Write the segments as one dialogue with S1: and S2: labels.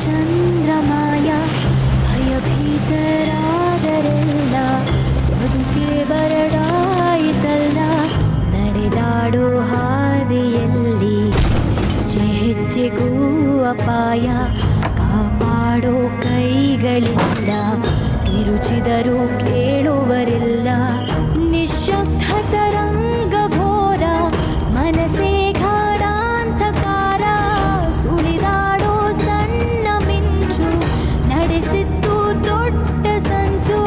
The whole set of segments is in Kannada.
S1: ಚಂದ್ರಮಾಯ ಭಯಭೀತರಾದರೆಲ್ಲ ಬದುಕೆ ಬರಡಾಯಿತಲ್ಲ ನಡೆದಾಡೋ ಹಾದಿಯಲ್ಲಿ ಹೆಜ್ಜೆ ಹೆಜ್ಜೆಗೂ ಅಪಾಯ ಕಾಪಾಡೋ ಕೈಗಳಿಂದ ಕಿರುಚಿದರೂ ಕೇಳುವರಿಲ್ಲ ನಿಶ್ಶಬ್ದ ತರಂಗ ಘೋರ ಮನಸೇ ಗಾಢಾಂಧಕಾರ ಸುಳಿದಾಡೋ ಸಣ್ಣ ಮಿಂಚು ನಡೆಸಿತ್ತು ದೊಡ್ಡ ಸಂಚು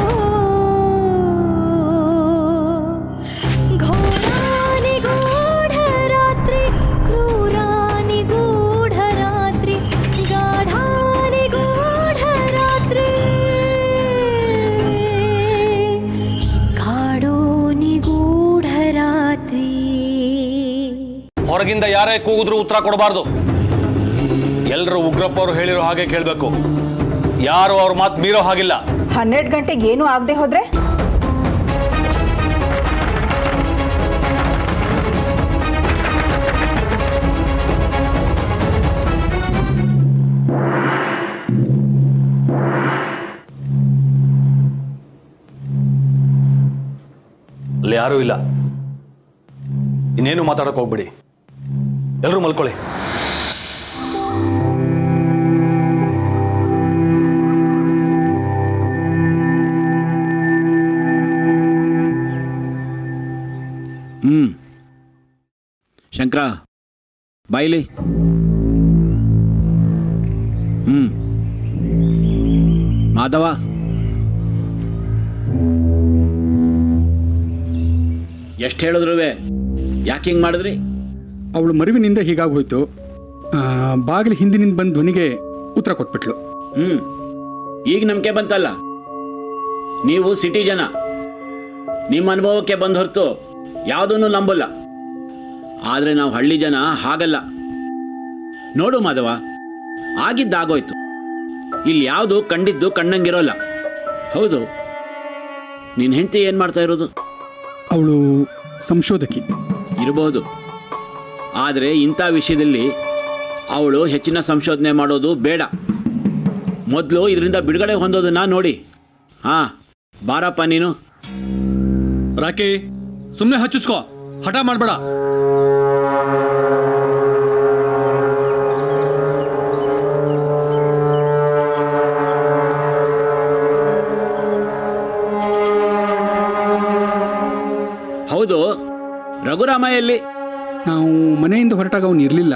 S1: ಘೋರಾನಿಗೂಢ ರಾತ್ರಿ ಕ್ರೂರಾನಿಗೂಢ ರಾತ್ರಿ ಗಾಢಾನಿಗೂಢ ರಾತ್ರಿ ಕಾಡೋನಿಗೂಢ ರಾತ್ರಿ.
S2: ಹೊರಗಿಂದ ಯಾರೇ ಕೂಗಿದ್ರೂ ಉತ್ತರ ಕೊಡಬಾರ್ದು. ಎಲ್ಲರೂ ಉಗ್ರಪ್ಪ ಅವರು ಹೇಳಿರೋ ಹಾಗೆ ಕೇಳಬೇಕು. ಯಾರು ಅವ್ರ ಮಾತು ಮೀರೋ ಹಾಗಿಲ್ಲ.
S3: 12 ಗಂಟೆಗೆ ಏನು ಆಗದೆ ಹೋದ್ರೆ
S2: ಅಲ್ಲಿ ಯಾರೂ ಇಲ್ಲ. ಇನ್ನೇನು ಮಾತಾಡಕ್ಕೆ ಹೋಗ್ಬಿಡಿ. ಎಲ್ಲರೂ ಮಲ್ಕೊಳ್ಳಿ.
S4: ಶಂಕರ ಬಾಯಿಲಿ. ಮಾಧವ ಎಷ್ಟು ಹೇಳಿದ್ರು ಯಾಕೆ ಹಿಂಗೆ ಮಾಡಿದ್ರಿ?
S5: ಅವಳು ಮರುವಿನಿಂದ ಹೀಗಾಗೋಯ್ತು. ಬಾಗಿಲು ಹಿಂದಿನಿಂದ ಬಂದು ಧ್ವನಿಗೆ ಉತ್ತರ ಕೊಟ್ಬಿಟ್ಲು.
S4: ಈಗ ನಂಬಿಕೆ ಬಂತಲ್ಲ. ನೀವು ಸಿಟಿ ಜನ, ನಿಮ್ಮ ಅನುಭವಕ್ಕೆ ಬಂದು ಹೊರತು ಯಾವುದನ್ನು ನಂಬಲ್ಲ. ಆದರೆ ನಾವು ಹಳ್ಳಿ ಜನ ಹಾಗಲ್ಲ. ನೋಡು ಮಾಧವ, ಆಗಿದ್ದಾಗೋಯ್ತು. ಇಲ್ಲಿ ಯಾವುದು ಕಂಡಿದ್ದು ಕಣ್ಣಂಗಿರೋಲ್ಲ. ಹೌದು, ನಿನ್ನ ಹೆಂಡತಿ ಏನು ಮಾಡ್ತಾ ಇರೋದು?
S5: ಅವಳು ಸಂಶೋಧಕಿ
S4: ಇರಬಹುದು. ಆದರೆ ಇಂಥ ವಿಷಯದಲ್ಲಿ ಅವಳು ಹೆಚ್ಚಿನ ಸಂಶೋಧನೆ ಮಾಡೋದು ಬೇಡ. ಮೊದಲು ಇದರಿಂದ ಬಿಡುಗಡೆ ಹೊಂದೋದನ್ನ ನೋಡಿ. ಬಾರಪ್ಪ ನೀನು.
S2: ರಾಕಿ, ಸುಮ್ಮನೆ ಹಚ್ಚಿಸ್ಕೋ, ಹಠ ಮಾಡಬೇಡ.
S4: ಹೌದು, ರಘುರಾಮ ಎಲ್ಲಿ?
S5: ನಾವು ಮನೆಯಿಂದ ಹೊರಟಾಗ ಅವನು ಇರಲಿಲ್ಲ,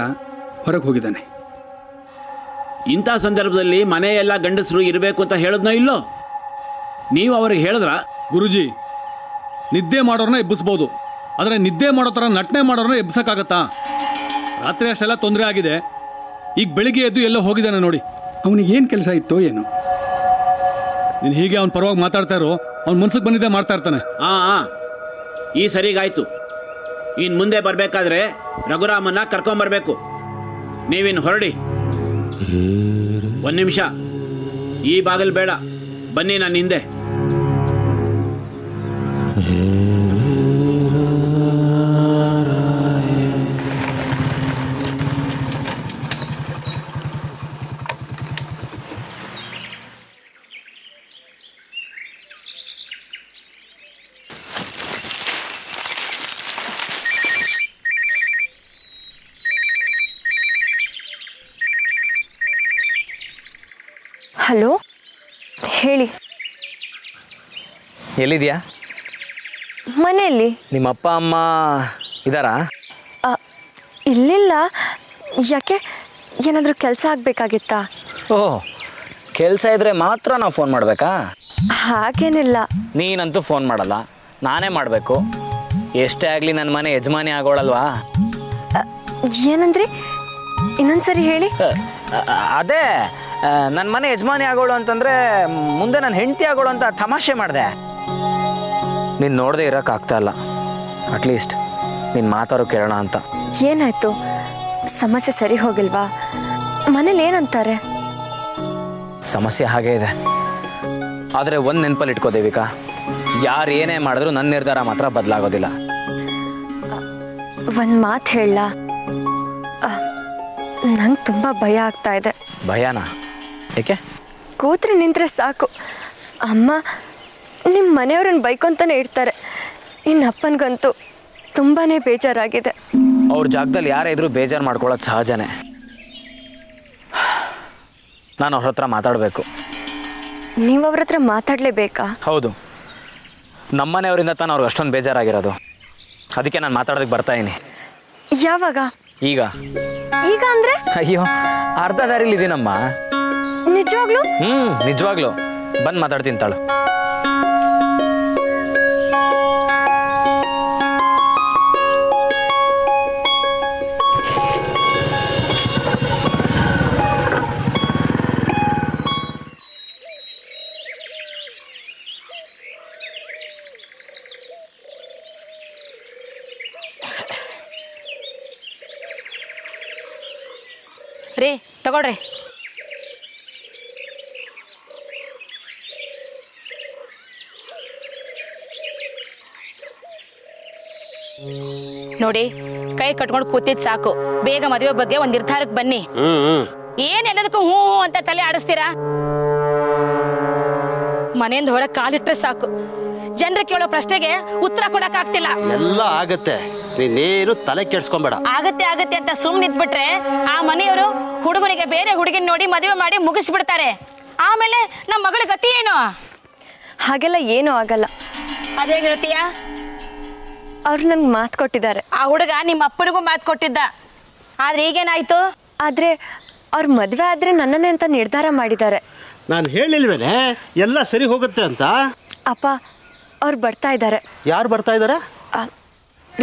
S5: ಹೊರಗೆ ಹೋಗಿದ್ದಾನೆ.
S4: ಇಂಥ ಸಂದರ್ಭದಲ್ಲಿ ಮನೆಯೆಲ್ಲ ಗಂಡಸರು ಇರಬೇಕು ಅಂತ ಹೇಳೋದ್ನೋ ಇಲ್ಲೋ? ನೀವು ಅವ್ರಿಗೆ ಹೇಳಿದ್ರ?
S2: ಗುರುಜಿ, ನಿದ್ದೆ ಮಾಡೋರನ್ನ ಎಬ್ಬಿಸ್ಬೋದು, ಆದರೆ ನಿದ್ದೆ ಮಾಡೋ ಥರ ನಟನೆ ಮಾಡೋರನ್ನ ಎಬ್ಬಿಸೋಕ್ಕಾಗತ್ತಾ? ರಾತ್ರಿ ಅಷ್ಟೆಲ್ಲ ತೊಂದರೆ ಆಗಿದೆ. ಈಗ ಬೆಳಿಗ್ಗೆ ಎದ್ದು ಎಲ್ಲೋ ಹೋಗಿದ್ದಾನೆ ನೋಡಿ.
S5: ಅವನಿಗೇನು ಕೆಲಸ ಇತ್ತೋ ಏನು?
S2: ನೀನು ಹೀಗೆ ಅವ್ನ ಪರವಾಗಿ ಮಾತಾಡ್ತಾ ಇರೋ, ಅವ್ನ ಮನ್ಸಿಗೆ ಬಂದಿದ್ದೆ ಮಾಡ್ತಾ ಇರ್ತಾನೆ.
S4: ಈ ಸರಿಗಾಯ್ತು. ಇನ್ನು ಮುಂದೆ ಬರಬೇಕಾದ್ರೆ ರಘುರಾಮನ್ನ ಕರ್ಕೊಂಬರ್ಬೇಕು. ನೀವಿನ್ನು ಹೊರಡಿ. ಒಂದು ನಿಮಿಷ, ಈ ಬಾಗಿಲು ಬೇಡ, ಬನ್ನಿ ನಾನು ಹಿಂದೆ.
S1: ಹಲೋ, ಹೇಳಿ.
S6: ಎಲ್ಲಿದೆಯಾ?
S1: ಮನೆಯಲ್ಲಿ.
S6: ನಿಮ್ಮ ಅಪ್ಪ ಅಮ್ಮ ಇದ್ದಾರಾ?
S1: ಇಲ್ಲಿಲ್ಲ. ಯಾಕೆ, ಏನಾದರೂ ಕೆಲಸ ಆಗಬೇಕಾಗಿತ್ತಾ?
S6: ಓಹ್, ಕೆಲಸ ಇದ್ದರೆ ಮಾತ್ರ ನಾವು ಫೋನ್ ಮಾಡಬೇಕಾ?
S1: ಹಾಗೇನಿಲ್ಲ.
S6: ನೀನಂತೂ ಫೋನ್ ಮಾಡಲ್ಲ, ನಾನೇ ಮಾಡಬೇಕು. ಎಷ್ಟೇ ಆಗಲಿ ನನ್ನ ಮನೆ ಯಜಮಾನಿ ಆಗೋಳಲ್ವಾ?
S1: ಏನಂದ್ರಿ? ಇನ್ನೊಂದ್ಸರಿ ಹೇಳಿ.
S6: ಅದೇ, ನನ್ನ ಮನೆ ಯಜಮಾನಿ ಆಗೋಳು ಅಂತಂದರೆ ಮುಂದೆ ನನ್ನ ಹೆಂಡತಿ ಆಗೋಳು ಅಂತ ತಮಾಷೆ ಮಾಡಿದೆ. ನೀನು ನೋಡದೆ ಇರೋಕ್ಕಾಗ್ತಾ ಇಲ್ಲ. ಅಟ್ಲೀಸ್ಟ್ ನೀನು ಮಾತಾಡೋ ಕೇಳೋಣ ಅಂತ.
S1: ಏನಾಯ್ತು? ಸಮಸ್ಯೆ ಸರಿ ಹೋಗಿಲ್ವಾ? ಮನೇಲಿ ಏನಂತಾರೆ?
S6: ಸಮಸ್ಯೆ ಹಾಗೇ ಇದೆ. ಆದರೆ ಒಂದು ನೆನಪಲ್ಲಿ ಇಟ್ಕೋ ದೇವಿಕಾ, ಯಾರು ಏನೇ ಮಾಡಿದ್ರು ನನ್ನ ನಿರ್ಧಾರ ಮಾತ್ರ ಬದಲಾಗೋದಿಲ್ಲ.
S1: ಒಂದು ಮಾತು ಹೇಳಲಾ? ನಂಗೆ ತುಂಬ ಭಯ ಆಗ್ತಾ ಇದೆ.
S6: ಭಯನಾ? ಏಕೆ?
S1: ಕೂತ್ರೆ ನಿಂತ್ರೆ ಸಾಕು ಅಮ್ಮ ನಿಮ್ಮ ಮನೆಯವ್ರನ್ನ ಬೈಕೊಂತಾನೆ ಇರ್ತಾರೆ. ಇನ್ನು ಅಪ್ಪನಿಗಂತೂ ತುಂಬಾ ಬೇಜಾರಾಗಿದೆ.
S6: ಅವ್ರ ಜಾಗದಲ್ಲಿ ಯಾರೇ ಇದ್ರೂ ಬೇಜಾರು ಮಾಡ್ಕೊಳ್ಳೋದು ಸಹಜನೇ. ನಾನು ಅವ್ರ ಹತ್ರ ಮಾತಾಡಬೇಕು.
S1: ನೀವು ಅವ್ರ ಹತ್ರ ಮಾತಾಡಲೇಬೇಕಾ?
S6: ಹೌದು, ನಮ್ಮನೆಯವರಿಂದ ತಾನು ಅವ್ರಿಗೆ ಅಷ್ಟೊಂದು ಬೇಜಾರಾಗಿರೋದು. ಅದಕ್ಕೆ ನಾನು ಮಾತಾಡೋದಕ್ಕೆ ಬರ್ತಾಯಿನಿ.
S1: ಯಾವಾಗ?
S6: ಈಗ.
S1: ಈಗ ಅಂದರೆ?
S6: ಅಯ್ಯೋ, ಅರ್ಧ ದಾರಿಲಿ ಇದೀನಮ್ಮ.
S1: ನಿಜವಾಗ್ಲೂ?
S6: ನಿಜವಾಗ್ಲೂ ಬಂದು ಮಾತಾಡ್ತೀನಿ ತಾಳು.
S7: ರೀ ತಗೊಳ್ರಿ. ನೋಡಿ, ಕೈ ಕಟ್ಕೊಂಡು ಕೂತಿದ್ ಸಾಕು. ಬೇಗ ಮದುವೆ ಬಗ್ಗೆ ಒಂದ್ ನಿರ್ಧಾರಕ್ಕೆ ಬನ್ನಿ. ಏನ್ ಎಲ್ಲದಕ್ಕೂ ಹೂ ಹೂ ಅಂತ ತಲೆ ಆಡಿಸ್ತೀರಾ? ಮನೆಯಿಂದ ಹೊರಗೆ ಕಾಲಿಟ್ರೆ ಸಾಕು. ಜನರು ಕೇಳೋ ಪ್ರಶ್ನೆಗೆ ಉತ್ತರ ಕೊಡಕ್ ಆಗ್ತಿಲ್ಲ.
S8: ಎಲ್ಲ ಆಗತ್ತೆ, ನೀನೇನು ತಲೆ ಕೆಡ್ಸ್ಕೊಂಬೇಡ.
S7: ಆಗತ್ತೆ ಆಗತ್ತೆ ಅಂತ ಸುಮ್ಮನೆ ನಿಂತ್ಬಿಟ್ರೆ ಆ ಮನೆಯವರು ಹುಡುಗನಿಗೆ ಬೇರೆ ಹುಡುಗಿನ ನೋಡಿ ಮದುವೆ ಮಾಡಿ ಮುಗಿಸ್ಬಿಡ್ತಾರೆ. ಆಮೇಲೆ ನಮ್ಮ ಮಗಳ ಗತಿ ಏನು?
S1: ಹಾಗೆಲ್ಲ ಏನೂ ಆಗಲ್ಲ.
S7: ಅದೇ ಹೇಳ್ತೀಯ?
S1: ಅವ್ರು ನಂಗೆ ಮಾತು ಕೊಟ್ಟಿದ್ದಾರೆ.
S7: ಆ ಹುಡುಗ ನಿಮ್ಮ ಅಪ್ಪನಿಗೂ ಮಾತು ಕೊಟ್ಟಿದ್ದ. ಆದ್ರೆ ಈಗೇನಾಯ್ತು?
S1: ಆದರೆ ಅವ್ರ ಮದುವೆ ಆದರೆ ನನ್ನನ್ನೇ ಅಂತ ನಿರ್ಧಾರ ಮಾಡಿದ್ದಾರೆ.
S8: ನಾನು ಹೇಳಿಲ್ವೇನೆ ಎಲ್ಲ ಸರಿ ಹೋಗುತ್ತೆ ಅಂತ.
S1: ಅಪ್ಪ ಅವ್ರು ಬರ್ತಾ ಇದ್ದಾರೆ.
S8: ಯಾರು ಬರ್ತಾ ಇದ್ದಾರೆ?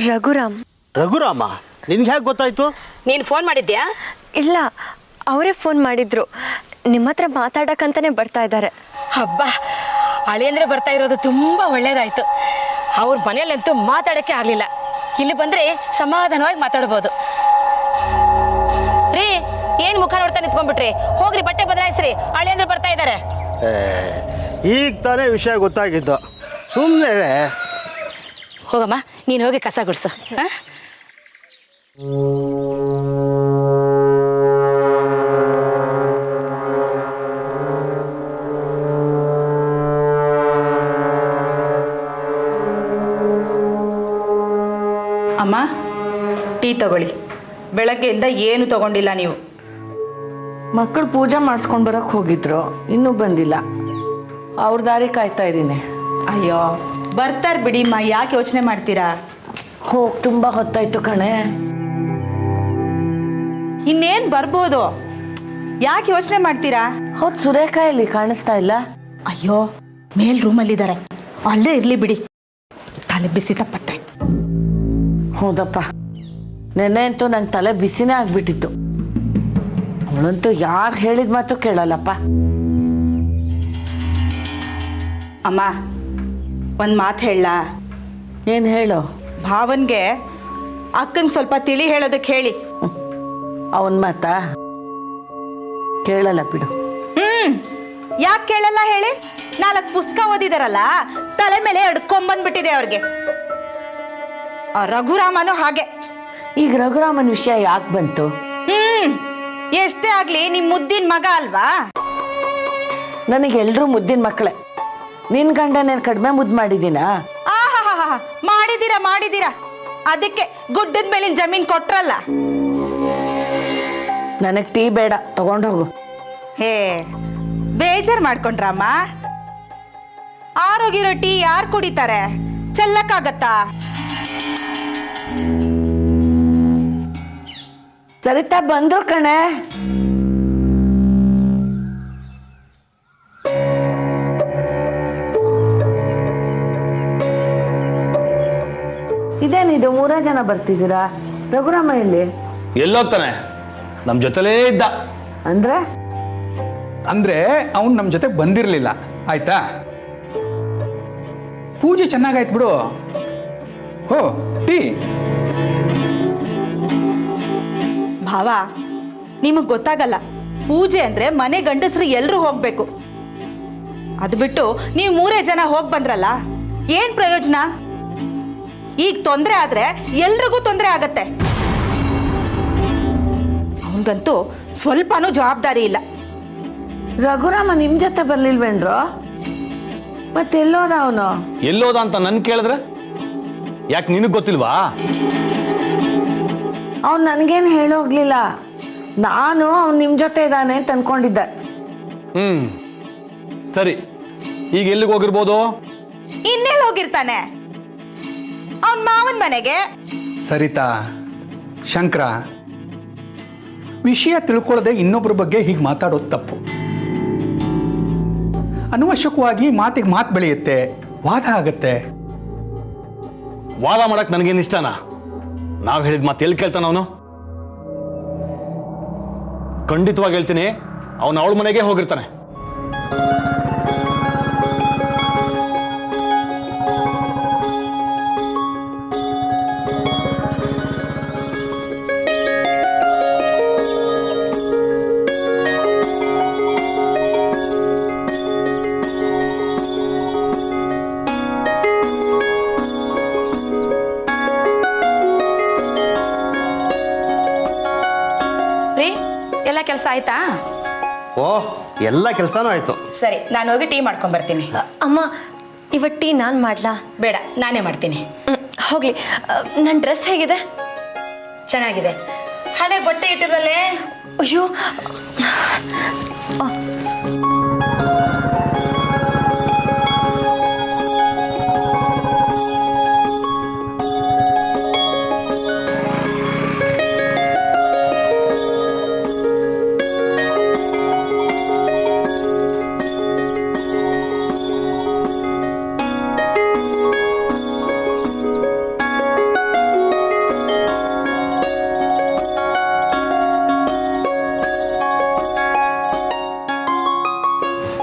S1: ರಘುರಾಮ್.
S8: ರಘುರಾಮ? ನಿನ್ಗೆ ಹೇಗೆ ಗೊತ್ತಾಯ್ತು?
S7: ನೀನು ಫೋನ್ ಮಾಡಿದ್ಯಾ?
S1: ಇಲ್ಲ, ಅವರೇ ಫೋನ್ ಮಾಡಿದ್ರು. ನಿಮ್ಮ ಹತ್ರ ಮಾತಾಡಕ್ಕಂತಾನೆ ಬರ್ತಾ ಇದ್ದಾರೆ.
S7: ಹಬ್ಬ, ಅಳಿಯಂದ್ರೆ ಬರ್ತಾ ಇರೋದು ತುಂಬ ಒಳ್ಳೇದಾಯ್ತು. ಅವ್ರ ಮನೆಯಲ್ಲಂತೂ ಮಾತಾಡೋಕ್ಕೆ ಆಗಲಿಲ್ಲ. ಇಲ್ಲಿ ಬಂದರೆ ಸಮಾಧಾನವಾಗಿ ಮಾತಾಡ್ಬೋದು. ರೀ, ಏನು ಮುಖ ನೋಡ್ತಾ ನಿಂತ್ಕೊಂಡ್ಬಿಟ್ರಿ? ಹೋಗ್ರಿ, ಬಟ್ಟೆ ಬದಲಾಯಿಸ್ರಿ. ಅಳಿಯಂದ್ರೆ ಬರ್ತಾ ಇದ್ದಾರೆ.
S8: ಈಗ ತಾನೇ ವಿಷಯ ಗೊತ್ತಾಗಿದ್ದು. ಸುಮ್ಮನೆ
S7: ಹೋಗಮ್ಮ, ನೀನು ಹೋಗಿ ಕಸ ಗುಡ್ಸು.
S3: ಅಮ್ಮ, ಟೀ ತಗೊಳ್ಳಿ. ಬೆಳಗ್ಗೆಯಿಂದ ಏನು ತಗೊಂಡಿಲ್ಲ ನೀವು.
S9: ಮಕ್ಕಳು ಪೂಜೆ ಮಾಡಿಸ್ಕೊಂಡು ಬರೋಕ್ಕೆ ಹೋಗಿದ್ರು, ಇನ್ನೂ ಬಂದಿಲ್ಲ. ಅವ್ರ ದಾರಿ ಕಾಯ್ತಾ ಇದ್ದೀನಿ.
S3: ಅಯ್ಯೋ, ಬರ್ತಾರೆ ಬಿಡಿಮ್ಮ, ಯಾಕೆ ಯೋಚನೆ ಮಾಡ್ತೀರಾ?
S9: ಹೋಗಿ ತುಂಬ ಹೊತ್ತಾಯ್ತು ಕಣೆ.
S3: ಇನ್ನೇನು ಬರ್ಬೋದು, ಯಾಕೆ ಯೋಚನೆ ಮಾಡ್ತೀರಾ?
S9: ಹೌದು, ಸುರೇಖ ಇಲ್ಲಿ ಕಾಣಿಸ್ತಾ ಇಲ್ಲ.
S3: ಅಯ್ಯೋ, ಮೇಲ್ ರೂಮಲ್ಲಿದ್ದಾರೆ, ಅಲ್ಲೇ ಇರಲಿ ಬಿಡಿ. ತಲೆ ಬಿಸಿ ತಪ್ಪತ್ತೆ.
S9: ಹೌದಪ್ಪ, ನೆನ್ನೆ ಅಂತೂ ನಂಗೆ ತಲೆ ಬಿಸಿನೇ ಆಗಿಬಿಟ್ಟಿತ್ತು. ಅವಳಂತೂ ಯಾರು ಹೇಳಿದ ಮಾತು ಕೇಳಲ್ಲಪ್ಪ.
S3: ಅಮ್ಮ, ಒಂದು ಮಾತು ಹೇಳ.
S9: ಏನು ಹೇಳು?
S3: ಭಾವನ್ಗೆ ಅಕ್ಕಂಗೆ ಸ್ವಲ್ಪ ತಿಳಿ ಹೇಳೋದಕ್ಕೆ ಹೇಳಿ.
S9: ಅವನ ಮಾತಾ ಕೇಳಲ್ಲ ಬಿಡು.
S3: ಯಾಕೆ ಕೇಳಲ್ಲ ಹೇಳಿ? 4 ಪುಸ್ತಕ ಓದಿದಾರಲ್ಲ, ತಲೆ ಮೇಲೆ 2 ಕೊಂಬಂದ್ಬಿಟ್ಟಿದೆ ಅವ್ರಿಗೆ. ಆ ರಘುರಾಮನು ಹಾಗೆ.
S9: ಈಗ ರಘುರಾಮನ್ ವಿಷಯ ಯಾಕೆ ಬಂತು?
S3: ಎಷ್ಟೇ ಆಗ್ಲಿ ನಿಮ್ ಮುದ್ದಿನ ಮಗ ಅಲ್ವಾ?
S9: ನನಗೆಲ್ಲರೂ ಮುದ್ದಿನ ಮಕ್ಕಳೇ. ನಿನ್ನ ಗಂಡನೇನು ಕಡಿಮೆ ಮುದ್ದು ಮಾಡಿದ್ದೀನಾ?
S3: ಮಾಡಿದೀರಾ. ಅದಕ್ಕೆ ಗುಡ್ಡದ ಮೇಲಿನ ಜಮೀನ್ ಕೊಟ್ರಲ್ಲ.
S9: ನನಗೆ ಟೀ ಬೇಡ, ತಗೊಂಡೋಗು.
S3: ಹೇ, ಬೇಜಾರು ಮಾಡ್ಕೊಂಡ್ರಮ್ಮ. ಆರೋಗಿರೋ ಟೀ ಯಾರು ಕುಡಿತಾರೆ? ಚೆಲ್ಲಕ್ಕಾಗತ್ತಾ?
S9: ಸರಿತಾ ಬಂದ್ರು ಕಣೆ. ಇದೇನಿದು 3 ಜನ ಬರ್ತಿದ್ದೀರಾ? ರಘುರಾಮ ಇಲ್ಲಿ
S5: ಎಲ್ಲೋಗ್ತಾನೆ? ನಮ್ಮ ಜೊತೆಲೇ ಇದ್ದ. ಅಂದ್ರೆ ಅವನು ನಮ್ಮ ಜೊತೆಗೆ ಬಂದಿರಲಿಲ್ಲ, ಆಯ್ತಾ? ಪೂಜೆ ಚೆನ್ನಾಗಾಯ್ತು ಬಿಡು. ಹೋ, ಟೀ.
S3: ಭಾವ, ನಿಮಗ್ ಗೊತ್ತಾಗಲ್ಲ. ಪೂಜೆ ಅಂದ್ರೆ ಮನೆ ಗಂಡಸರು ಎಲ್ರೂ ಹೋಗ್ಬೇಕು. ಅದು ಬಿಟ್ಟು ನೀವು 3 ಜನ ಹೋಗ್ ಬಂದ್ರಲ್ಲ, ಏನ್ ಪ್ರಯೋಜನ? ಈಗ ತೊಂದರೆ ಆದ್ರೆ ಎಲ್ರಿಗೂ ತೊಂದರೆ ಆಗತ್ತೆ. ಅವನಿಗಂತೂ ಸ್ವಲ್ಪನೂ ಜವಾಬ್ದಾರಿ ಇಲ್ಲ.
S9: ರಘುರಾಮ ನಿಮ್ಮ ಜೊತೆ ಬರ್ಲಿಲ್ವೇನ್ರೋ? ಮತ್ತೆಲ್ಲೋದ ಅವನು?
S10: ಎಲ್ಲೋದ ಅಂತ ನನ್ ಕೇಳಿದ್ರೆ ಯಾಕೆ ನಿನಗೆ ಗೊತ್ತಿಲ್ವಾ?
S9: ಅವ್ನು ನನಗೇನು ಹೇಳೋಗ್ಲಿಲ್ಲ. ನಾನು ಅವ್ನು ನಿಮ್ಮ ಜೊತೆ ಇದ್ದಾನೆ ಅಂತ ಅನ್ಕೊಂಡಿದ್ದೆ.
S10: ಸರಿ, ಈಗ ಎಲ್ಲಿಗೆ ಹೋಗಿರ್ಬೋದು?
S3: ಇನ್ನೆಲ್ಲಿ ಹೋಗಿರ್ತಾನೆ? ಅವನ್ ಮಾವನ್ ಮನೆಗೆ.
S5: ಸರಿತಾ, ಶಂಕರ, ವಿಷಯ ತಿಳ್ಕೊಳ್ಳದೆ ಇನ್ನೊಬ್ಬರ ಬಗ್ಗೆ ಹೀಗೆ ಮಾತಾಡೋದು ತಪ್ಪು. ಅನವಶ್ಯಕವಾಗಿ ಮಾತಿಗೆ ಮಾತು ಬೆಳೆಯುತ್ತೆ, ವಾದ ಆಗತ್ತೆ.
S10: ವಾದ ಮಾಡಕ್ ನನಗೇನು ಇಷ್ಟನಾ? ನಾವು ಹೇಳಿದ ಮಾತು ಎಲ್ಲಿ ಕೇಳ್ತಾನ ಅವನು? ಖಂಡಿತವಾಗಿ ಹೇಳ್ತೀನಿ, ಅವನು ಅವಳ ಮನೆಗೆ ಹೋಗಿರ್ತಾನೆ.
S7: ರೀ, ಎಲ್ಲ ಕೆಲಸ ಆಯ್ತಾ?
S8: ಓ, ಎಲ್ಲ ಕೆಲಸನೂ ಆಯಿತು.
S7: ಸರಿ, ನಾನು ಹೋಗಿ ಟೀ ಮಾಡ್ಕೊಂಡ್ ಬರ್ತೀನಿ.
S1: ಅಮ್ಮ, ಇವತ್ತು ಟೀ ನಾನು ಮಾಡ್ಲಾ?
S7: ಬೇಡ, ನಾನೇ ಮಾಡ್ತೀನಿ.
S1: ಹೋಗ್ಲಿ. ನನ್ನ ಡ್ರೆಸ್ ಹೇಗಿದೆ?
S7: ಚೆನ್ನಾಗಿದೆ. ಹಣೆ ಬಟ್ಟೆ ಇಟ್ಟಿರಲ್ಲೇ.
S1: ಅಯ್ಯೋ,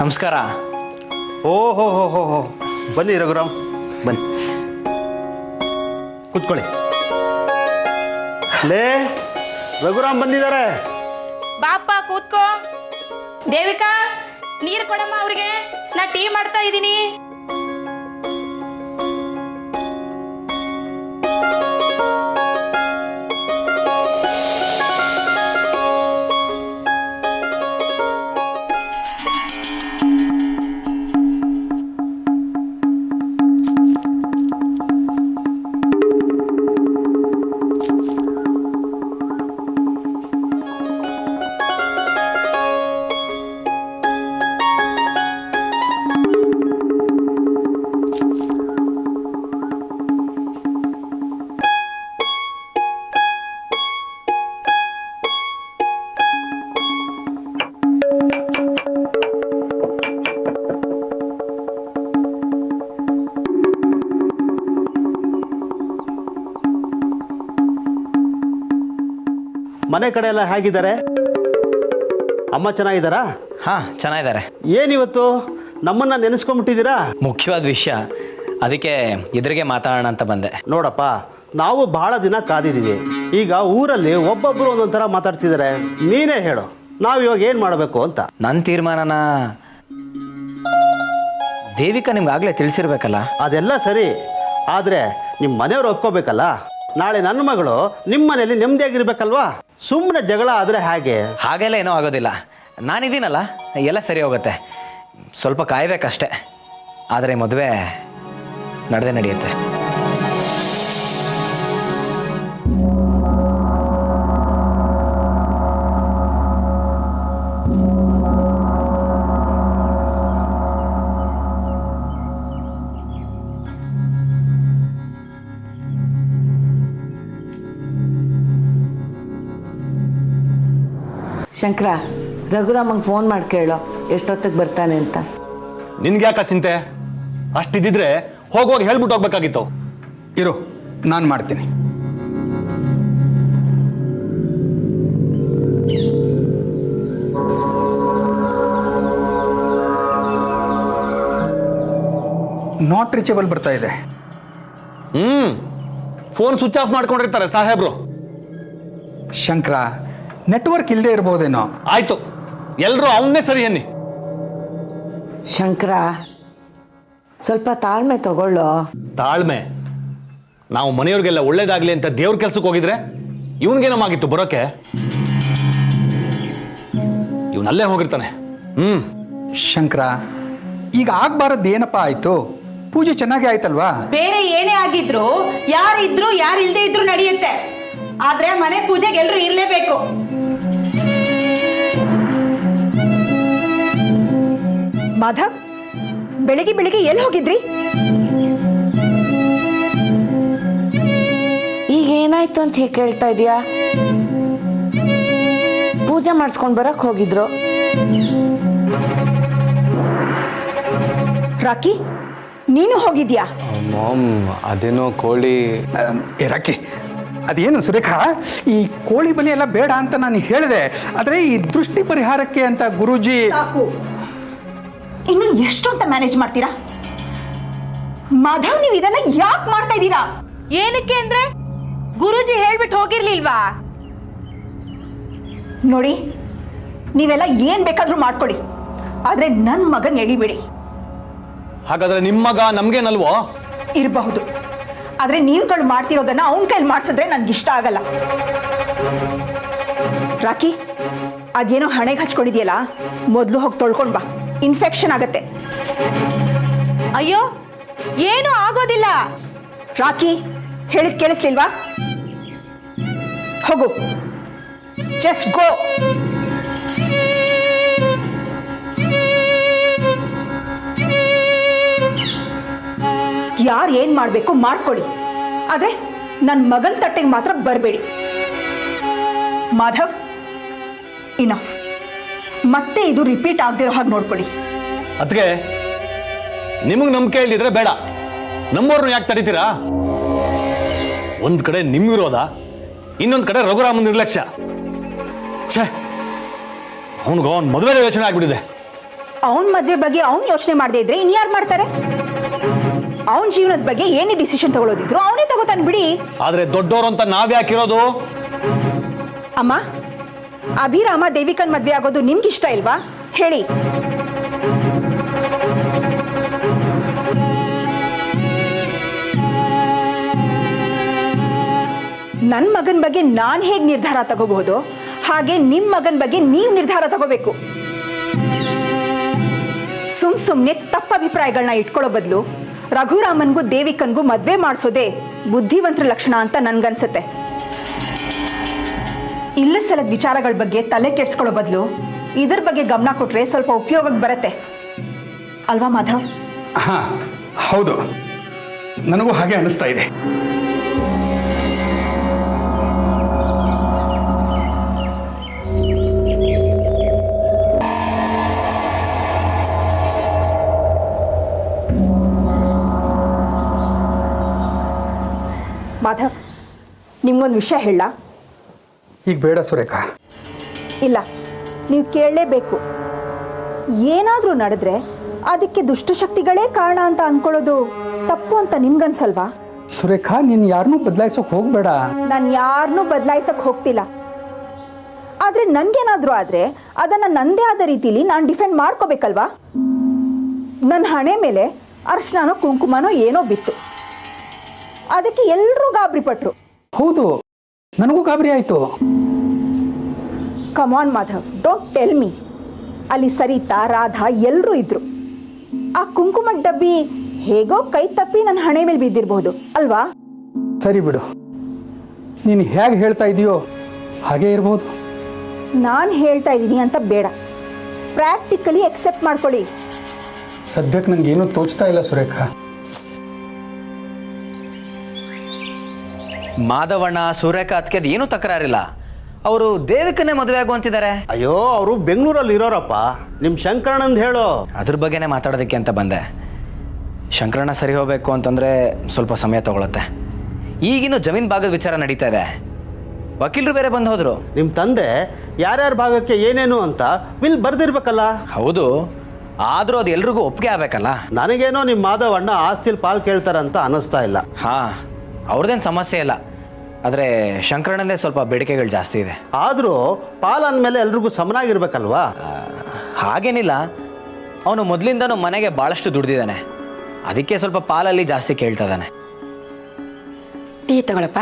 S6: ನಮಸ್ಕಾರ.
S8: ಓ ಹೋ ಹೋ ಹೋ ಹೋ, ಬನ್ನಿ ರಘುರಾಮ್, ಬನ್ನಿ ಕೂತ್ಕೊಳ್ಳಿ. ಲೇ, ರಘುರಾಮ್ ಬಂದಿದ್ದಾರೆ.
S7: ಬಾಪ ಕೂತ್ಕೋ. ದೇವಿಕಾ, ನೀರು ಕೊಡಮ್ಮ ಅವ್ರಿಗೆ, ನಾ ಟೀ ಮಾಡ್ತಾ ಇದ್ದೀನಿ.
S8: ಮನೆ ಕಡೆ ಎಲ್ಲ ಹೇಗಿದ್ದಾರೆ? ಅಮ್ಮ ಚೆನ್ನಾಗಿದ್ದಾರಾ?
S6: ಹಾಂ, ಚೆನ್ನಾಗಿದ್ದಾರೆ.
S8: ಏನಿವತ್ತು ನಮ್ಮನ್ನ ನೆನೆಸ್ಕೊಂಡ್ಬಿಟ್ಟಿದ್ದೀರಾ?
S6: ಮುಖ್ಯವಾದ ವಿಷಯ, ಅದಕ್ಕೆ ಎದುರಿಗೆ ಮಾತಾಡೋಣ ಅಂತ ಬಂದೆ.
S8: ನೋಡಪ್ಪ, ನಾವು ಬಹಳ ದಿನ ಕಾದಿದ್ದೀವಿ. ಈಗ ಊರಲ್ಲಿ ಒಬ್ಬೊಬ್ಬರು ಒಂದೊಂದು ಥರ ಮಾತಾಡ್ತಿದ್ದಾರೆ. ನೀನೇ ಹೇಳು, ನಾವು ಇವಾಗ ಏನು ಮಾಡಬೇಕು ಅಂತ.
S6: ನನ್ನ ತೀರ್ಮಾನನ ದೇವಿಕಾ ನಿಮ್ಗಾಗಲೇ ತಿಳಿಸಿರ್ಬೇಕಲ್ಲ?
S8: ಅದೆಲ್ಲ ಸರಿ, ಆದರೆ ನಿಮ್ಮ ಮನೆಯವ್ರು ಒಪ್ಕೋಬೇಕಲ್ಲ. ನಾಳೆ ನನ್ನ ಮಗಳು ನಿಮ್ಮ ಮನೇಲಿ ನೆಮ್ಮದಿಯಾಗಿರ್ಬೇಕಲ್ವಾ? ಸುಮ್ಮನೆ ಜಗಳ ಆದರೆ ಹೇಗೆ?
S6: ಹಾಗೆಲ್ಲ ಏನೂ ಆಗೋದಿಲ್ಲ. ನಾನಿದ್ದೀನಲ್ಲ, ಎಲ್ಲ ಸರಿ ಹೋಗುತ್ತೆ. ಸ್ವಲ್ಪ ಕಾಯ್ಬೇಕಷ್ಟೆ. ಆದರೆ ಮದುವೆ ನಡೆದೇ ನಡೆಯುತ್ತೆ.
S9: ಶಂಕರ, ರಘುರಾಮಂಗೆ ಫೋನ್ ಮಾಡಿ ಕೇಳೋ ಎಷ್ಟೊತ್ತಿಗೆ ಬರ್ತಾನೆ ಅಂತ.
S10: ನಿನ್ಗೆ ಯಾಕೆ ಚಿಂತೆ? ಅಷ್ಟಿದ್ದಿದ್ರೆ ಹೋಗುವಾಗ ಹೇಳ್ಬಿಟ್ಟು ಹೋಗ್ಬೇಕಾಗಿತ್ತು.
S5: ಇರು, ನಾನು ಮಾಡ್ತೀನಿ. ನಾಟ್ ರೀಚಬಲ್ ಬರ್ತಾ ಇದೆ.
S10: ಫೋನ್ ಸ್ವಿಚ್ ಆಫ್ ಮಾಡ್ಕೊಂಡಿರ್ತಾರೆ ಸಾಹೇಬ್ರು.
S5: ಶಂಕರ, ನೆಟ್ವರ್ಕ್ ಇಲ್ಲದೆ ಇರ್ಬೋದೇನೋ.
S10: ಆಯ್ತು, ಎಲ್ಲರೂ ಅವನ್ನೇ ಸರಿ ಅನ್ನಿ.
S9: ಶಂಕರ, ಸ್ವಲ್ಪ ತಾಳ್ಮೆ ತಗೊಳ್ಳೋ.
S10: ತಾಳ್ಮೆ? ನಾವು ಮನೆಯವ್ರಿಗೆಲ್ಲ ಒಳ್ಳೇದಾಗ್ಲಿ ಅಂತ ದೇವ್ರ ಕೆಲ್ಸಕ್ಕೆ ಹೋಗಿದ್ರೆ ಇವನ್ಗೇನಮ್ಮಾಗಿತ್ತು ಬರೋಕೆ? ಇವನಲ್ಲೇ ಹೋಗಿರ್ತಾನೆ.
S5: ಶಂಕರ, ಈಗ ಆಗ್ಬಾರದ್ದು ಏನಪ್ಪ ಆಯ್ತು? ಪೂಜೆ ಚೆನ್ನಾಗಿ ಆಯ್ತಲ್ವಾ?
S3: ಬೇರೆ ಏನೇ ಆಗಿದ್ರು ಯಾರಿದ್ರು ಯಾರಿಲ್ದೇ ಇದ್ರು ನಡೆಯುತ್ತೆ, ಆದ್ರೆ ಮನೆ ಪೂಜೆಗೆ ಎಲ್ರು ಇರ್ಲೇಬೇಕು.
S11: ಮಾಧವ್, ಬೆಳಿಗ್ಗೆ ಬೆಳಿಗ್ಗೆ ಎಲ್ಲಿ ಹೋಗಿದ್ರಿ?
S9: ಈಗ ಏನಾಯ್ತು ಅಂತ ಹೀಗೆ ಕೇಳ್ತಾ ಇದೀಯಾ? ಪೂಜೆ ಮಾಡಿಸ್ಕೊಂಡು ಬರಕ್ ಹೋಗಿದ್ರು.
S11: ರಾಕಿ, ನೀನು ಹೋಗಿದ್ಯಾ?
S10: ಮಾಮ್, ಅದೇನೋ ಕೋಳಿ.
S5: ರಾಕಿ, ಅದೇನು ಸುರೇಖಾ, ಈ ಕೋಳಿ ಬಲಿ ಎಲ್ಲ ಬೇಡ ಅಂತ ನಾನು ಹೇಳಿದೆ. ಆದರೆ ಈ ದೃಷ್ಟಿ ಪರಿಹಾರಕ್ಕೆ ಅಂತ ಗುರೂಜಿ.
S11: ಸಾಕು, ಇನ್ನು ಎಷ್ಟು ಅಂತ ಮ್ಯಾನೇಜ್ ಮಾಡ್ತೀರಾ? ಮಾಧವ್, ನೀವು ಇದೆಲ್ಲ ಯಾಕೆ ಮಾಡ್ತಾ ಇದ್ದೀರಾ?
S3: ಏನಕ್ಕೆ ಅಂದ್ರೆ ಗುರೂಜಿ ಹೇಳ್ಬಿಟ್ಟು ಹೋಗಿರ್ಲಿಲ್ವಾ?
S11: ನೋಡಿ, ನೀವೆಲ್ಲ ಏನ್ ಬೇಕಾದ್ರೂ ಮಾಡ್ಕೊಳ್ಳಿ, ಆದ್ರೆ ನನ್ನ ಮಗನ್ ಎಳಿಬೇಡಿ.
S10: ಹಾಗಾದ್ರೆ ನಿಮ್ಮ ಮಗ ನಮ್ಗೇನಲ್ವೋ?
S11: ಇರಬಹುದು, ಆದ್ರೆ ನೀವುಗಳು ಮಾಡ್ತಿರೋದನ್ನ ಅವನ ಕೈಲಿ ಮಾಡಿಸಿದ್ರೆ ನನ್ಗೆ ಇಷ್ಟ ಆಗಲ್ಲ. ರಾಕಿ, ಅದೇನೋ ಹಣೆಗೆ ಹಚ್ಕೊಂಡಿದ್ಯಲ್ಲ, ಮೊದಲು ಹೋಗಿ ತೊಳ್ಕೊಂಡ್ ಬಾ, ಇನ್ಫೆಕ್ಷನ್ ಆಗತ್ತೆ.
S3: ಅಯ್ಯೋ, ಏನು ಆಗೋದಿಲ್ಲ.
S11: ರಾಕಿ, ಹೇಳಿದ್ ಕೇಳಿಸ್ಲಿಲ್ವಾ? ಹೋಗು, ಜಸ್ಟ್ ಗೋ. ಯಾರು ಏನ್ ಮಾಡ್ಬೇಕು ಮಾಡ್ಕೊಳ್ಳಿ, ಆದ್ರೆ ನನ್ನ ಮಗನ್ ತಟ್ಟೆಗೆ ಮಾತ್ರ ಬರಬೇಡಿ. ಮಾಧವ್, ಇನಫ್. ಮತ್ತೆ ಇದು ರಿಪೀಟ್ ಆಗದಿರೋ ಹಾಗೆ ನೋಡ್ಕೊಳ್ಳಿ.
S10: ಅದಕ್ಕೆ ನಿಮಗೆ ನಂಬಿಕೆ ಇಲ್ದಿದ್ರೆ ಬೇಡ, ನಮ್ಮವ್ರನ್ನ ಯಾಕೆ ತಡೀತೀರಾ? ಒಂದ್ ಕಡೆ ನಿಮ್ ವಿರೋಧ, ಇನ್ನೊಂದ್ ಕಡೆ ರಘುರಾಮನ್ ನಿರ್ಲಕ್ಷ್ಯ. ಛೇ, ಅವನಿಗೆ ಅವನ್ ಮದುವೆ ಯೋಚನೆ ಆಗ್ಬಿಟ್ಟಿದೆ.
S11: ಅವನ್ ಮದ್ವೆ ಬಗ್ಗೆ ಅವ್ನ್ ಯೋಚನೆ ಮಾಡದೇ ಇದ್ರೆ ಇನ್ಯಾರು ಮಾಡ್ತಾರೆ? ಅವನ ಜೀವನದ ಬಗ್ಗೆ ಏನೇ ಡಿಸಿಷನ್ ತಗೊಳ್ಳೋದಿದ್ರು ಅವನೇ ತಗೋತಾನೆ ಬಿಡಿ.
S10: ಆದ್ರೆ ದೊಡ್ಡವರು ಅಂತ ನಾವ್ ಯಾಕಿರೋದು?
S11: ಅಮ್ಮ, ಅಭಿರಾಮ ದೇವಿಕನ್ ಮದ್ವೆ ಆಗೋದು ನಿಮ್ಗೆ ಇಷ್ಟ ಇಲ್ವಾ? ಹೇಳಿ. ನನ್ನ ಮಗನ ಬಗ್ಗೆ ನಾನು ಹೇಗೆ ನಿರ್ಧಾರ ತಗೋಬಹುದು, ಹಾಗೆ ನಿಮ್ಮ ಮಗನ ಬಗ್ಗೆ ನೀವು ನಿರ್ಧಾರ ತಗೋಬೇಕು. ಸುಮ್ಮನೆ ತಪ್ಪ ಅಭಿಪ್ರಾಯಗಳನ್ನ ಇಟ್ಕೊಳ್ಳೋ ಬದಲು ರಘುರಾಮನ್ಗೂ ದೇವಿಕನ್ಗೂ ಮದ್ವೆ ಮಾಡಿಸೋದೇ ಬುದ್ಧಿವಂತರ ಲಕ್ಷಣ ಅಂತ ನನ್ಗನ್ಸುತ್ತೆ. ಇಲ್ಲ ಸಲದ ವಿಚಾರಗಳ ಬಗ್ಗೆ ತಲೆ ಕೆಡ್ಸ್ಕೊಳ್ಳೋ ಬದಲು ಇದ್ರ ಬಗ್ಗೆ ಗಮನ ಕೊಟ್ರೆ ಸ್ವಲ್ಪ ಉಪಯೋಗಕ್ಕೆ ಬರುತ್ತೆ ಅಲ್ವಾ ಮಾಧವ್?
S5: ಹಾ, ಹೌದು, ನನಗೂ ಹಾಗೆ ಅನಿಸ್ತಾ ಇದೆ.
S11: ಮಾಧವ್, ನಿಮ್ಗೊಂದು ವಿಷಯ ಹೇಳ?
S5: ಈಗ ಬೇಡ ಸುರೇಖಾ.
S11: ಇಲ್ಲ, ನೀವು ಕೇಳಲೇಬೇಕು. ಏನಾದರೂ ನಡೆದ್ರೆ ಅದಕ್ಕೆ ದುಷ್ಟಶಕ್ತಿಗಳೇ ಕಾರಣ ಅಂತ ಅನ್ಕೊಳ್ಳೋದು ತಪ್ಪು ಅಂತ ನಿಮ್ಗನ್ಸಲ್ವಾ?
S5: ಸುರೇಖಾ, ನೀನು ಯಾರನ್ನೂ ಬದಲಾಯಿಸೋಕೆ ಹೋಗಬೇಡ.
S11: ನಾನು ಯಾರನ್ನೂ ಬದಲಾಯಿಸಕ್ಕೆ ಹೋಗ್ತಿಲ್ಲ. ಆದರೆ ನನಗೇನಾದರೂ ಆದರೆ ಅದನ್ನು ನನ್ನದೇ ಆದ ರೀತಿಲಿ ನಾನು ಡಿಫೆಂಡ್ ಮಾಡ್ಕೋಬೇಕಲ್ವಾ? ನನ್ನ ಹಣೆ ಮೇಲೆ ಅರ್ಶನೋ ಕುಂಕುಮನೋ ಏನೋ ಬಿತ್ತು, ಅದಕ್ಕೆ ಎಲ್ಲರೂ ಗಾಬರಿ ಪಟ್ರು.
S5: ಹೌದು, ನನಗೂ ಗಾಬರಿ ಆಯಿತು.
S11: ಕಮಾನ್ ಮಾಧವ್, ಡೋಂಟ್ ಟೆಲ್ ಮೀ. ಅಲ್ಲಿ ಸರಿತಾ, ರಾಧಾ ಎಲ್ಲರೂ ಇದ್ರು. ಆ ಕುಂಕುಮದ ಡಬ್ಬಿ ಹೇಗೋ ಕೈ ತಪ್ಪಿ ನನ್ನ ಹಣೆ ಮೇಲೆ ಬಿದ್ದಿರಬಹುದು ಅಲ್ವಾ?
S5: ಸರಿ ಬಿಡು, ನೀನು ಹೇಗೆ ಹೇಳ್ತಾ ಇದೆಯೋ ಹಾಗೇ ಇರ್ಬೋದು.
S11: ನಾನು ಹೇಳ್ತಾ ಇದ್ದೀನಿ ಅಂತ ಬೇಡ, ಪ್ರಾಕ್ಟಿಕಲಿ ಎಕ್ಸೆಪ್ಟ್ ಮಾಡ್ಕೊಳ್ಳಿ.
S5: ಸದ್ಯಕ್ಕೆ ನಂಗೆ ಏನೂ ತೋಚ್ತಾ ಇಲ್ಲ ಸುರೇಖಾ.
S6: ಮಾಧವಣ್ಣ, ಸೂರ್ಯಕ ಅದಕ್ಕೆ ಅದು ಏನೂ ತಕರಾರಿಲ್ಲ. ಅವರು ದೇವಿಕನ್ನೇ ಮದುವೆ ಆಗುವಂತಿದ್ದಾರೆ.
S8: ಅಯ್ಯೋ, ಅವರು ಬೆಂಗಳೂರಲ್ಲಿ ಇರೋರಪ್ಪ. ನಿಮ್ಮ ಶಂಕರಣ್ಣಂದು ಹೇಳು.
S6: ಅದ್ರ ಬಗ್ಗೆನೇ ಮಾತಾಡೋದಕ್ಕೆ ಅಂತ ಬಂದೆ. ಶಂಕರಣ್ಣ ಸರಿ ಹೋಗಬೇಕು ಅಂತಂದರೆ ಸ್ವಲ್ಪ ಸಮಯ ತಗೊಳುತ್ತೆ. ಈಗಿನ್ನೂ ಜಮೀನು ಭಾಗದ ವಿಚಾರ ನಡೀತಾ ಇದೆ. ವಕೀಲರು ಬೇರೆ ಬಂದು ಹೋದರು.
S8: ನಿಮ್ಮ ತಂದೆ ಯಾರ್ಯಾರ ಭಾಗಕ್ಕೆ ಏನೇನು ಅಂತ ವಿಲ್ ಬರ್ದಿರ್ಬೇಕಲ್ಲ?
S6: ಹೌದು, ಆದರೂ ಅದು ಎಲ್ರಿಗೂ ಒಪ್ಪಿಗೆ ಆಗಬೇಕಲ್ಲ.
S8: ನನಗೇನೋ ನಿಮ್ಮ ಮಾಧವಣ್ಣ ಆಸ್ತಿಲ್ ಪಾಲ್ ಕೇಳ್ತಾರಂತ ಅನ್ನಿಸ್ತಾ ಇಲ್ಲ.
S6: ಹಾಂ, ಅವ್ರದ್ದೇನು ಸಮಸ್ಯೆ ಇಲ್ಲ. ಆದರೆ ಶಂಕರಣ್ಣಂದೇ ಸ್ವಲ್ಪ ಬೇಡಿಕೆಗಳು ಜಾಸ್ತಿ ಇದೆ.
S8: ಆದರೂ ಪಾಲ್ ಅಂದಮೇಲೆ ಎಲ್ರಿಗೂ ಸಮನಾಗಿರ್ಬೇಕಲ್ವಾ?
S6: ಹಾಗೇನಿಲ್ಲ, ಅವನು ಮೊದಲಿಂದನೂ ಮನೆಗೆ ಭಾಳಷ್ಟು ದುಡ್ದಿದ್ದಾನೆ. ಅದಕ್ಕೆ ಸ್ವಲ್ಪ ಪಾಲಲ್ಲಿ ಜಾಸ್ತಿ ಕೇಳ್ತಾ ಇದ್ದಾನೆ.
S7: ಟೀ ತಗೊಳಪ್ಪ.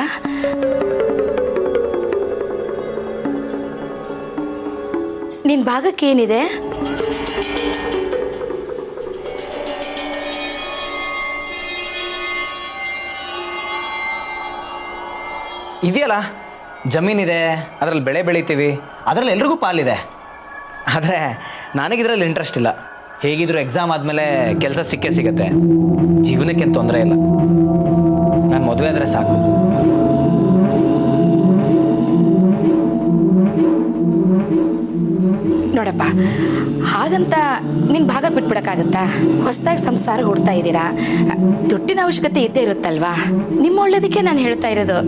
S7: ನಿನ್ನ ಭಾಗಕ್ಕೆ ಏನಿದೆ?
S6: ಇದೆಯಲ್ಲ, ಜಮೀನಿದೆ, ಅದರಲ್ಲಿ ಬೆಳೆ ಬೆಳಿತೀವಿ, ಅದರಲ್ಲಿ ಎಲ್ರಿಗೂ ಪಾಲಿದೆ. ಆದರೆ ನನಗಿದ್ರಲ್ಲಿ ಇಂಟ್ರೆಸ್ಟ್ ಇಲ್ಲ. ಹೇಗಿದ್ರು ಎಕ್ಸಾಮ್ ಆದಮೇಲೆ ಕೆಲಸ ಸಿಕ್ಕೇ ಸಿಗತ್ತೆ, ಜೀವನಕ್ಕೇನು ತೊಂದರೆ ಇಲ್ಲ. ನಾನು ಮದುವೆ ಆದರೆ ಸಾಕು.
S7: ನೋಡಪ್ಪ, ಹಾಗಂತ ನಿನ್ನ ಭಾಗ ಬಿಟ್ಬಿಡಕ್ಕಾಗತ್ತಾ? ಹೊಸದಾಗಿ ಸಂಸಾರ ಹುಡ್ತಾ ಇದ್ದೀರಾ, ದುಡ್ಡಿನ ಅವಶ್ಯಕತೆ ಇದ್ದೇ ಇರುತ್ತಲ್ವಾ? ನಿಮ್ಮ ಒಳ್ಳೇದಕ್ಕೆ ನಾನು ಹೇಳ್ತಾ ಇರೋದು.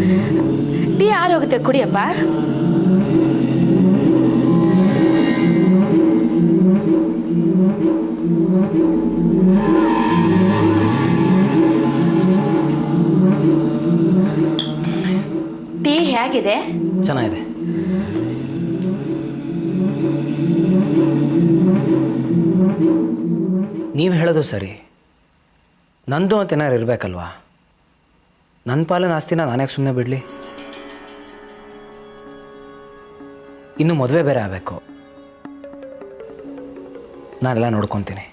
S7: ಟೀ ಆರೋಗುತ್ತೆ, ಕುಡಿಯಪ್ಪ. ಟೀ ಹೇಗಿದೆ?
S6: ಚೆನ್ನಾಗಿದೆ. ನೀವು ಹೇಳೋದು ಸರಿ. ನಂದು ಅಂತ ಏನಾರು ಇರಬೇಕಲ್ವಾ? ನನ್ನ ಪಾಲಿನ ಆಸ್ತಿನ ನಾನ್ಯಾಕೆ ಸುಮ್ಮನೆ ಬಿಡಲಿ? ಇನ್ನು ಮದುವೆ ಬೇರೆ ಆಗಬೇಕು. ನಾನೆಲ್ಲ ನೋಡ್ಕೊತೀನಿ.